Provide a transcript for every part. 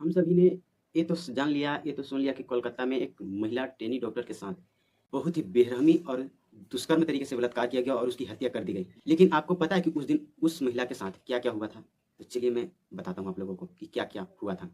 हम सभी ने ये तो जान लिया, ये तो सुन लिया कि कोलकाता में एक महिला ट्रेनी डॉक्टर के साथ बहुत ही बेरहमी और दुष्कर्म तरीके से बलात्कार किया गया और उसकी हत्या कर दी गई। लेकिन आपको पता है कि उस दिन उस महिला के साथ क्या-क्या हुआ था? तो चलिए मैं बताता हूँ आप लोगों को कि क्या-क्या हुआ था।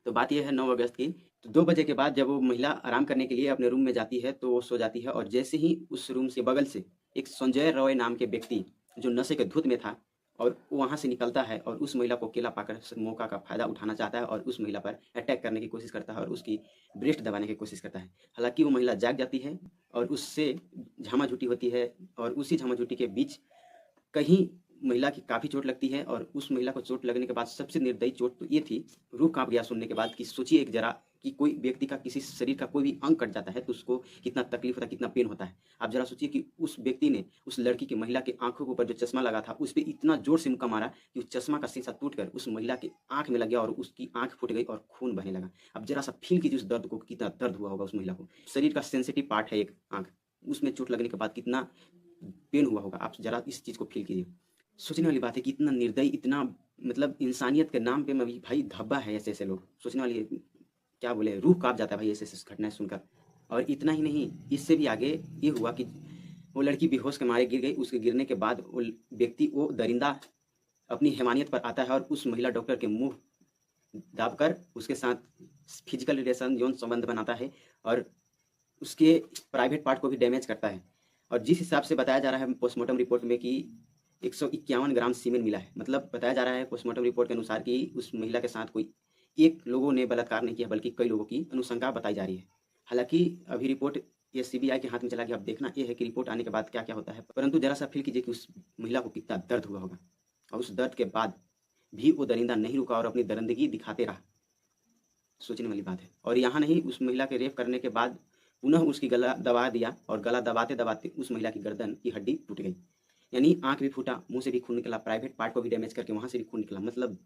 तो बात ये है 9 अगस्त की, तो 2 बजे के बाद जब वो महिला आराम करने के लिए अपने रूम में जाती है, तो वो सो जाती है और जैसे ही उस रूम से बगल से एक संजय रॉय नाम के व्यक्ति जो नशे के धुत में था और वो वहाँ से निकलता है और उस महिला को अकेला पाकर उस मौका का फ़ायदा उठाना चाहता है और उस महिला पर अटैक करने की कोशिश करता है और उसकी ब्रेस्ट दबाने की कोशिश करता है। हालाँकि वो महिला जाग जाती है और उससे झामा-झूटी होती है और उसी झामा-झूटी के बीच कहीं महिला की काफ़ी चोट लगती है और उस महिला को चोट लगने के बाद सबसे निर्दयी चोट तो ये थी, रूह काँप गया सुनने के बाद कि सोचिए एक ज़रा कि कोई व्यक्ति का किसी शरीर का कोई भी अंग कट जाता है तो उसको कितना तकलीफ़ होता है, कितना पेन होता है। आप ज़रा सोचिए कि उस व्यक्ति ने उस लड़की की महिला की आँखों के ऊपर जो चश्मा लगा था, उस पे इतना ज़ोर से मुक्का मारा कि उस चश्मा का शीशा टूटकर उस महिला की आँख में लग गया और उसकी आँख फूट गई और खून बहने लगा। अब ज़रा-सा फ़ील कीजिए उस दर्द को, कितना दर्द हुआ होगा उस महिला को। शरीर का सेंसिटिव पार्ट है एक आँख, उसमें चोट लगने के बाद कितना पेन हुआ होगा। आप ज़रा इस चीज़ को फ़ील कीजिए। सोचने वाली बात है कि इतना निर्दयी, इतना मतलब इंसानियत के नाम पे में भी भाई धब्बा है ऐसे-ऐसे लोग। सोचने वाली क्या बोले, रूह काँप जाता है भाई ऐसे-ऐसे घटनाएँ सुनकर। और इतना ही नहीं, इससे भी आगे ये हुआ कि वो लड़की बेहोश के मारे गिर गई। उसके गिरने के बाद वो दरिंदा अपनी हैवानियत पर आता है और उस महिला डॉक्टर के मुँह दाबकर उसके साथ फिजिकल रिलेशन यौन संबंध बनाता है और उसके प्राइवेट पार्ट को भी डैमेज करता है। और जिस हिसाब से बताया जा रहा है पोस्टमार्टम रिपोर्ट में कि 151 ग्राम सीमेन मिला है। मतलब बताया जा रहा है पोस्टमार्टम रिपोर्ट के अनुसार कि उस महिला के साथ कोई एक लोगों ने बलात्कार नहीं किया बल्कि कई लोगों की अनुशंका बताई जा रही है। हालाँकि अभी रिपोर्ट ये सीबीआई के हाथ में चला गया। अब देखना ये है कि रिपोर्ट आने के बाद क्या-क्या होता है। परंतु ज़रा-सा फ़ील कीजिए कि उस महिला को कितना दर्द हुआ होगा और उस दर्द के बाद भी वो दरिंदा नहीं रुका और अपनी दरिंदगी दिखाते रहा। सोचने वाली बात है। और यहाँ नहीं, उस महिला के रेप करने के बाद पुनः उसकी गला दबा दिया और गला दबाते-दबाते उस महिला की गर्दन की हड्डी टूट गई। यानी आँख भी फूटा, मुँह से भी खून निकला, प्राइवेट पार्ट को भी डैमेज करके वहाँ से भी खून निकला। मतलब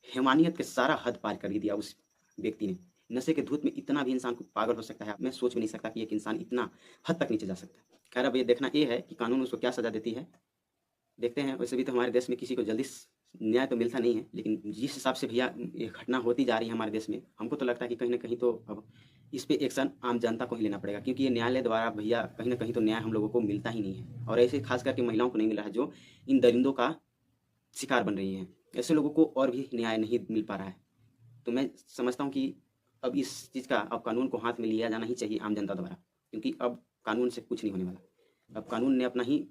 हैवानियत के सारा हद पार कर ही दिया उस व्यक्ति ने। नशे के धुत में इतना भी इंसान को पागल हो सकता है, मैं सोच भी नहीं सकता कि एक इंसान इतना हद तक नीचे जा सकता है। खैर अब ये देखना ये है कि कानून उसको क्या सज़ा देती है। देखते हैं। वैसे भी तो हमारे देश में किसी को जल्दी न्याय तो मिलता नहीं है, लेकिन जिस हिसाब से भैया ये घटना होती जा रही है हमारे देश में, हमको तो लगता है कि कहीं न कहीं तो अब इस पे एक्शन आम जनता को ही लेना पड़ेगा, क्योंकि ये न्यायालय द्वारा भैया कहीं न कहीं तो न्याय हम लोगों को मिलता ही नहीं है और ऐसे खास करके महिलाओं को नहीं मिल रहा है, जो इन दरिंदों का शिकार बन रही हैं। ऐसे लोगों को और भी न्याय नहीं मिल पा रहा है। तो मैं समझता हूँ कि अब इस चीज़ का अब कानून को हाथ में लिया जाना ही चाहिए आम जनता द्वारा, क्योंकि अब कानून से कुछ नहीं होने वाला। अब कानून ने अपना ही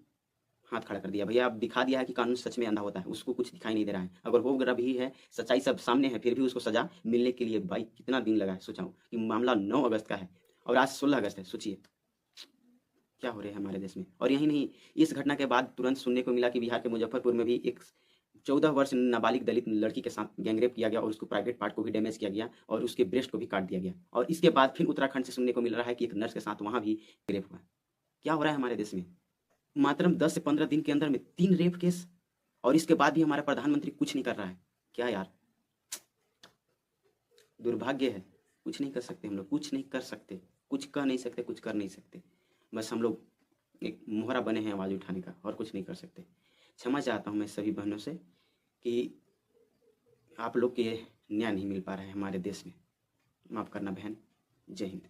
हाथ खड़ा कर दिया। भैया अब दिखा दिया है कि कानून सच में अंधा होता है, उसको कुछ दिखाई नहीं दे रहा है। अगर हो रहा भी है, सच्चाई सब सामने है, फिर भी उसको सज़ा मिलने के लिए भाई कितना दिन लगा है। सोचा हूँ कि मामला 9 अगस्त का है और आज 16 अगस्त है। सोचिए क्या हो रहा है हमारे देश में। और यही नहीं, इस घटना के बाद तुरंत सुनने को मिला कि बिहार के मुजफ्फरपुर में भी एक 14 वर्ष नाबालिग दलित लड़की के साथ गैंगरेप किया गया और उसको प्राइवेट पार्ट को भी डैमेज किया गया और उसके ब्रेस्ट को भी काट दिया गया। और इसके बाद फिर उत्तराखंड से सुनने को मिल रहा है कि एक नर्स के साथ वहाँ भी रेप हुआ। क्या हो रहा है हमारे देश में? मात्र 10 से 15 दिन के अंदर में 3 रेप केस और इसके बाद भी हमारा प्रधानमंत्री कुछ नहीं कर रहा है। क्या यार, दुर्भाग्य है। कुछ नहीं कर सकते हम लोग, कुछ नहीं कर सकते, कुछ कह नहीं सकते, कुछ कर नहीं सकते। बस हम लोग एक मोहरा बने हैं आवाज़ उठाने का और कुछ नहीं कर सकते। क्षमा चाहता हूँ मैं सभी बहनों से कि आप लोग के न्याय नहीं मिल पा रहा है हमारे देश में। माफ़ करना बहन। जय हिंद।